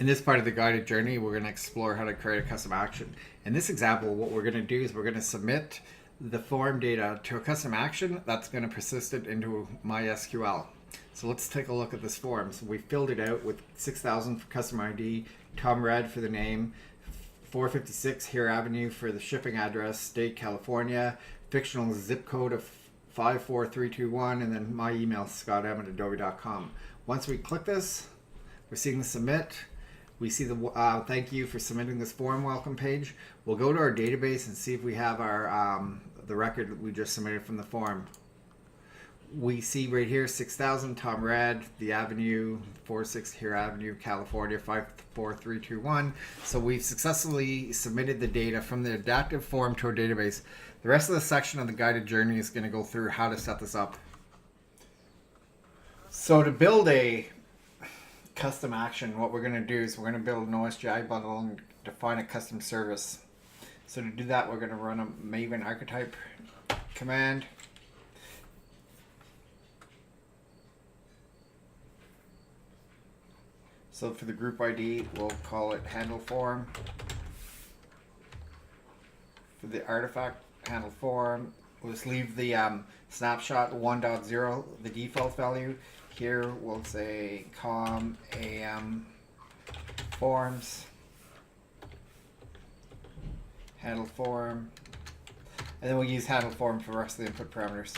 In this part of the guided journey, we're going to explore how to create a custom action. In this example, what we're going to do is we're going to submit the form data to a custom action that's going to persist it into MySQL. So let's take a look at this form. So we filled it out with 6,000 for customer ID, Tom Red for the name, 456 Hare Avenue for the shipping address, state California, fictional zip code of 54321, and then my email, scott@adobe.com. Once we click this, we're seeing the submit. We see the thank you for submitting this form welcome page. We'll go to our database and see if we have our the record that we just submitted from the form. We see right here 6,000 Tom Red, the avenue, 46 Hare Avenue, California, 54321. So we've successfully submitted the data from the adaptive form to our database. The rest of the section of the guided journey is going to go through how to set this up. So to build a custom action, what we're going to do is we're going to build an OSGI bundle and define a custom service. So to do that, we're going to run a Maven archetype command. So for the group ID, we'll call it handle form. For the artifact handle form, we'll just leave the snapshot 1.0, the default value. Here we'll say com am forms handle form, and then we'll use handle form for the rest of the input parameters.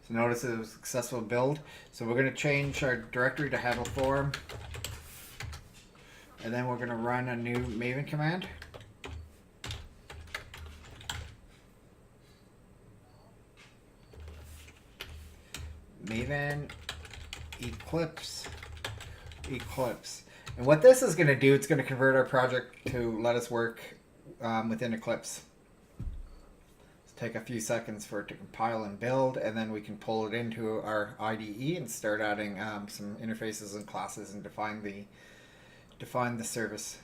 So notice it was a successful build. So we're going to change our directory to handle form, and then we're going to run a new Maven command. Maven Eclipse. And what this is going to do, it's going to convert our project to let us work within Eclipse. Let's take a few seconds for it to compile and build, and then we can pull it into our IDE and start adding some interfaces and classes and define the service.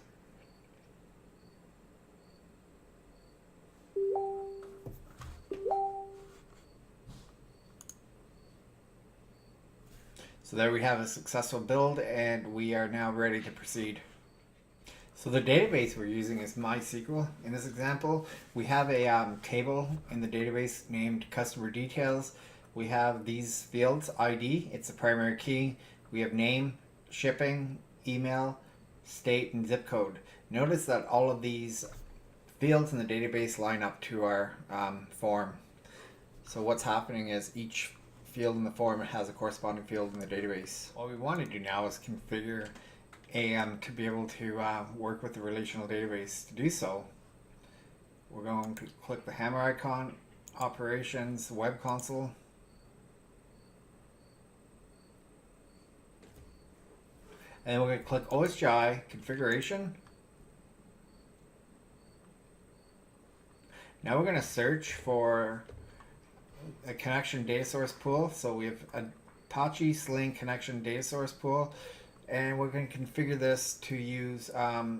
So there we have a successful build, and we are now ready to proceed. So the database we're using is MySQL. In this example, we have a table in the database named customer details. We have these fields: ID, it's the primary key. We have name, shipping, email, state, and zip code. Notice that all of these fields in the database line up to our form. So what's happening is each field in the form has a corresponding field in the database. What we want to do now is configure AM to be able to work with the relational database. To do so, we're going to click the hammer icon, operations, web console, and then we're going to click OSGI configuration. Now we're going to search for a connection data source pool. So we have Apache Sling connection data source pool, and we're going to configure this to use our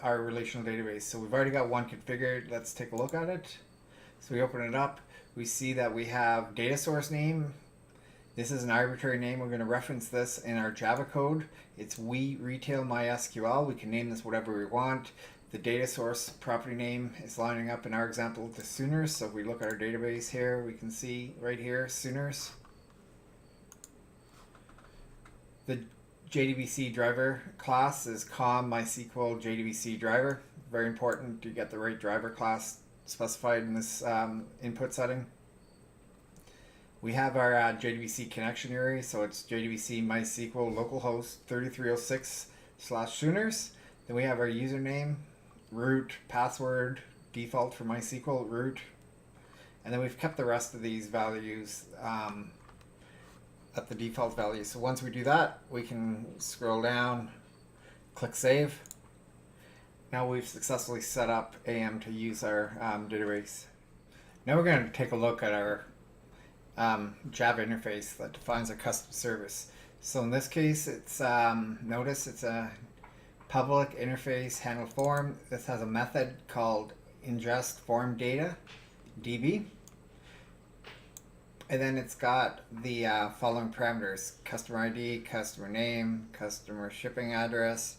relational database. So we've already got one configured. Let's take a look at it. So we open it up. We see that we have data source name. This is an arbitrary name. We're going to reference this in our Java code. It's we retail MySQL. We can name this whatever we want. The data source property name is lining up in our example to Sooners. So if we look at our database here, we can see right here, Sooners. The JDBC driver class is com MySQL JDBC driver. Very important to get the right driver class specified in this input setting. We have our JDBC connection area, so it's JDBC MySQL localhost 3306/Sooners. Then we have our username, root, password, default for MySQL, root. And then we've kept the rest of these values at the default value. So once we do that, we can scroll down, click save. Now we've successfully set up AM to use our database. Now we're going to take a look at our Java interface that defines a custom service. So in this case, it's notice it's a public interface handle form. This has a method called ingest form data, DB. And then it's got the following parameters: customer ID, customer name, customer shipping address,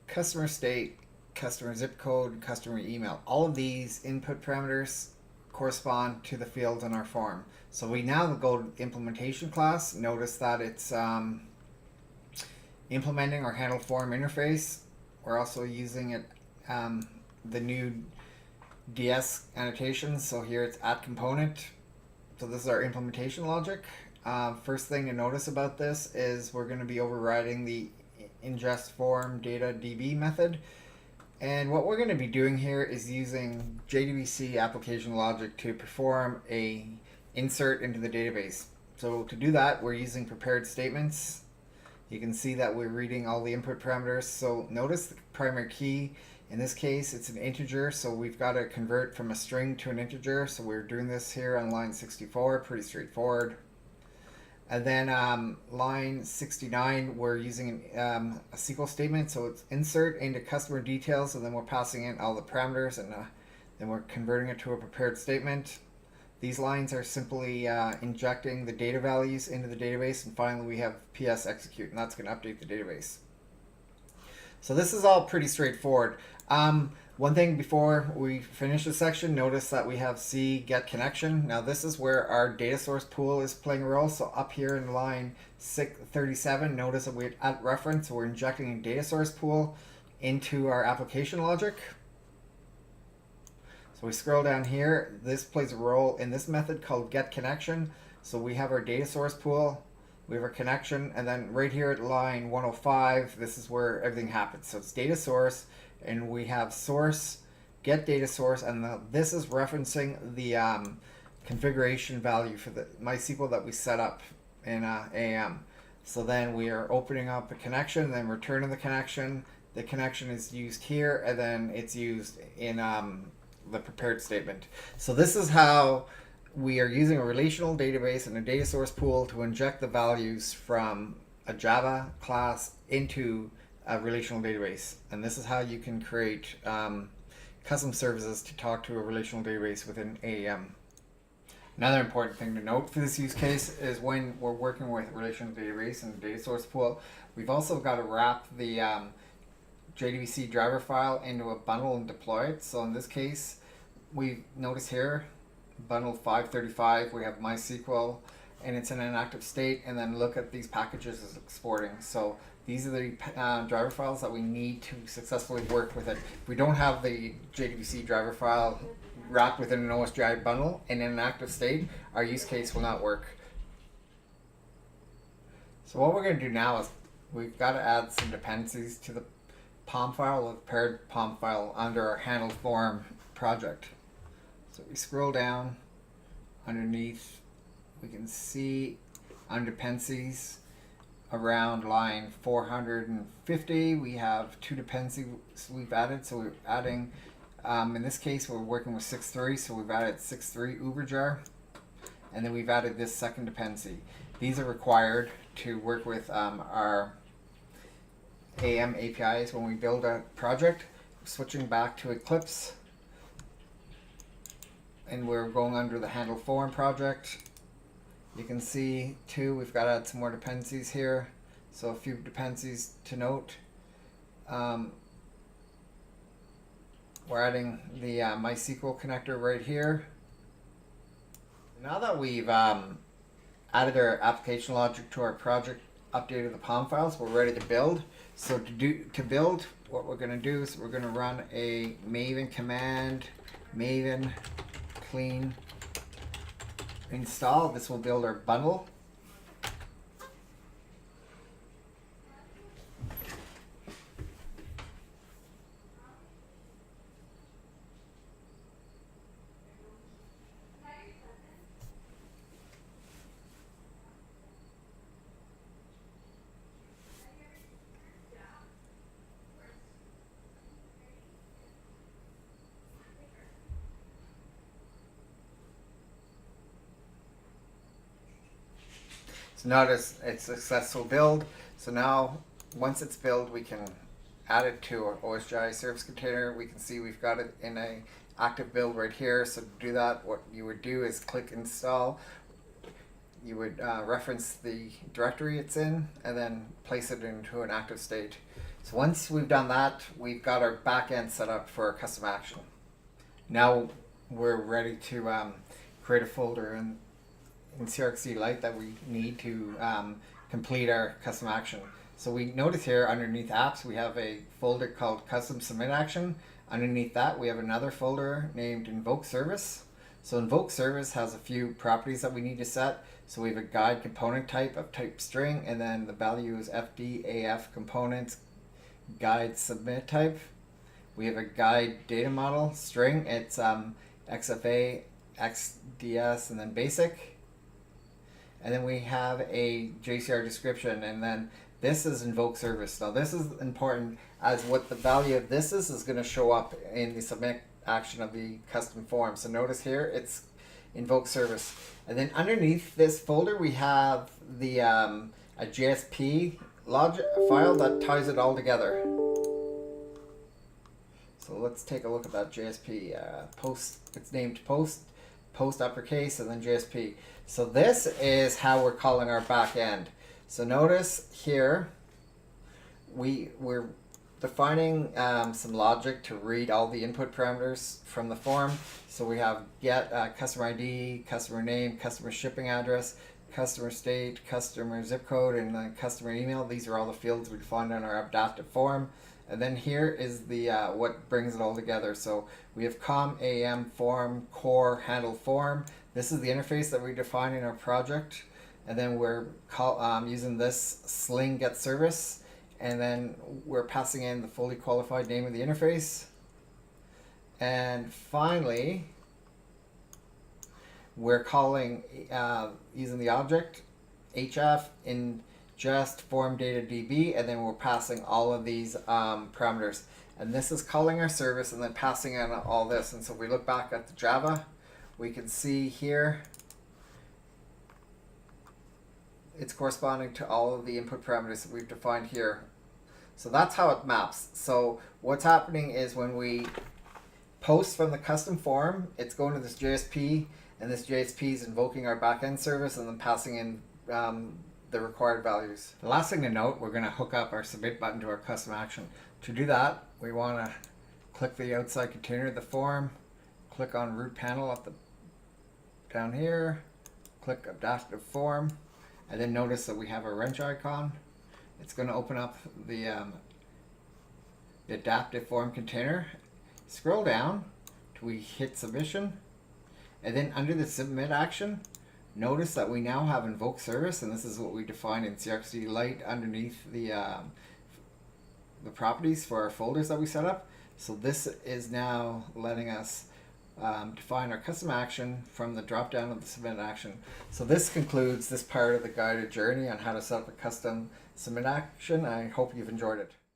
customer state, customer zip code, customer email. All of these input parameters correspond to the fields in our form. So we now go to implementation class. Notice that it's implementing our handle form interface. We're also using it the new DS annotations. So here it's at component. So this is our implementation logic. First thing to notice about this is we're going to be overriding the ingest form data DB method. And what we're going to be doing here is using JDBC application logic to perform a insert into the database. So to do that, we're using prepared statements. You can see that we're reading all the input parameters. So notice the primary key. In this case, it's an integer, so we've got to convert from a string to an integer. So we're doing this here on line 64, pretty straightforward. And then line 69, we're using a SQL statement. So it's insert into customer details, and then we're passing in all the parameters, and then we're converting it to a prepared statement. These lines are simply injecting the data values into the database, and finally we have PS execute, and that's going to update the database. So this is all pretty straightforward. One thing before we finish this section, notice that we have C get connection. Now this is where our data source pool is playing a role. So up here in line 37, notice that we at reference, we're injecting a data source pool into our application logic. So we scroll down here. This plays a role in this method called get connection. So we have our data source pool, we have our connection, and then right here at line 105, this is where everything happens. So it's data source, and we have source, get data source, and this is referencing the configuration value for the MySQL that we set up in AM. So then we are opening up a connection, then returning the connection. The connection is used here, and then it's used in the prepared statement. So this is how we are using a relational database and a data source pool to inject the values from a Java class into a relational database. And this is how you can create custom services to talk to a relational database within AEM. Another important thing to note for this use case is when we're working with relational database and data source pool, we've also got to wrap the JDBC driver file into a bundle and deploy it. So in this case, we notice here, bundle 535, we have MySQL, and it's in an active state, and then look at these packages as exporting. So these are the driver files that we need to successfully work with it. If we don't have the JDBC driver file wrapped within an OSGI bundle and in an active state, our use case will not work. So what we're going to do now is we've got to add some dependencies to the POM file, the paired POM file under our handle form project. So we scroll down underneath, we can see under dependencies around line 450 we have two dependencies we've added. So we're adding, in this case we're working with 6.3, so we've added 6.3 Uberjar, and then we've added this second dependency. These are required to work with our AM APIs when we build a project. Switching back to Eclipse, and we're going under the handle form project. You can see too, we've got to add some more dependencies here. So a few dependencies to note. We're adding the MySQL connector right here. Now that we've added our application logic to our project, updated the POM files, we're ready to build. So to build, what we're going to do is we're going to run a Maven command, Maven clean install. This will build our bundle. So notice it's a successful build. So now once it's built, we can add it to our OSGI service container. We can see we've got it in a active build right here. So to do that, what you would do is click install. you would reference the directory it's in and then place it into an active state. So once we've done that, we've got our backend set up for a custom action. Now we're ready to create a folder in CRXD Lite that we need to complete our custom action. So we notice here underneath apps we have a folder called custom submit action. Underneath that we have another folder named invoke service. So invoke service has a few properties that we need to set. So we have a guide component type of type string, and then the value is FDAF components guide submit type. We have a guide data model string. It's XFA, XDS, and then basic. And then we have a JCR description, and then this is invoke service. Now this is important, as what the value of this is going to show up in the submit action of the custom form. So notice here it's invoke service, and then underneath this folder we have the a JSP logic file that ties it all together. So let's take a look at that JSP post. It's named post uppercase, and then JSP. So this is how we're calling our back end. So notice here we're defining some logic to read all the input parameters from the form. So we have get customer ID, customer name, customer shipping address, customer state, customer zip code, and then customer email. These are all the fields we defined on our adaptive form. And then here is the what brings it all together. So we have com, am, form, core, handle, form. This is the interface that we define in our project. And then we're using this sling get service. And then we're passing in the fully qualified name of the interface. And finally, we're calling, using the object, HF in just form data DB, and then we're passing all of these parameters. And this is calling our service and then passing in all this. And so if we look back at the Java, we can see here it's corresponding to all of the input parameters that we've defined here. So that's how it maps. So what's happening is when we post from the custom form, it's going to this JSP, and this JSP is invoking our backend service and then passing in the required values. The last thing to note, we're going to hook up our submit button to our custom action. To do that, we want to click the outside container of the form, click on root panel at the down here, click adaptive form, and then notice that we have a wrench icon. It's going to open up the adaptive form container. Scroll down till we hit submission, and then under the submit action, notice that we now have invoke service, and this is what we defined in CRXD Lite underneath the properties for our folders that we set up. So this is now letting us define our custom action from the drop down of the submit action. So this concludes this part of the guided journey on how to set up a custom submit action. I hope you've enjoyed it.